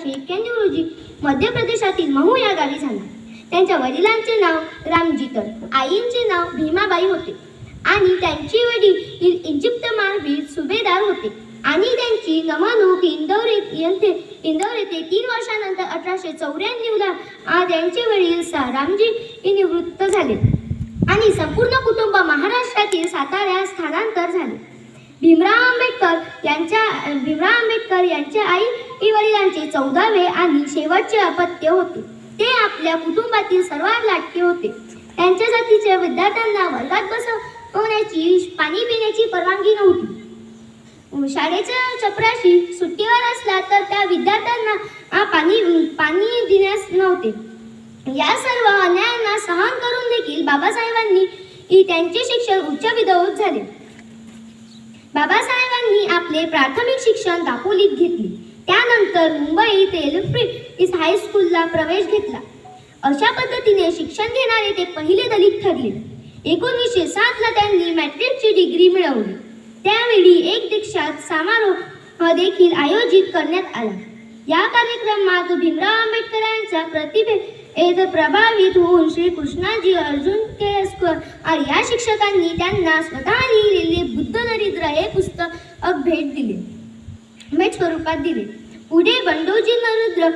1891 रोजी मध्य प्रदेशातील महू या गावी झाला. त्यांच्या वडिलांचे नाव रामजी तर आईंचे नाव भीमाबाई होते आणि त्यांचे वडील इजिप्तमार्बीर सुभेदार होते आणि त्यांची नेमणूक इंदौर येथे 3 वर्षानंतर 1894 ला त्यांचे वडील रामजी निवृत्त झाले आणि संपूर्ण कुटुंब महाराष्ट्रातील साताऱ्यात स्थानांतर झाले. भीमराव आंबेडकर यांच्या आई वडिलांचे 14वे आणि शेवटचे अपत्य होते. ते आपल्या कुटुंबातील सर्वात लाडके होते. त्यांच्या जातीच्या विद्यार्थ्यांना वर्गात बसवण्याची पाणी पिण्याची परवानगी नव्हती. शाळेच्या चपराशी सुट्टीवर असला तर त्या विद्यार्थ्यांना पाणी देण्यास नव्हते. या सर्व अन्यायांना सहन करून देखील बाबासाहेबांनी त्यांचे शिक्षण उच्च विद्यालयात झाले. बाबासाहेबांनी आपले प्राथमिक शिक्षण दापोलीत घेतले. त्यानंतर मुंबईत एल्फ्रेड हायस्कूलला प्रवेश घेतला. अशा पद्धतीने शिक्षण घेणारे ते पहिले दलित ठरले. 1907 ला त्यांनी मॅट्रिकची डिग्री मिळवली. त्यावेळी एक दीक्षा समारोह देखील आयोजित करण्यात आला. या कार्यक्रमात भीमराव आंबेडकरांच्या प्रतिभेत प्रभावित होऊन श्री कृष्णाजी अर्जुन केळकर या शिक्षकांनी त्यांना स्वतः लिहिलेले बुद्ध दरिद्र हे पुस्तक भेट स्वरूपात दिले. पुढे बंडोजी नरेंद्र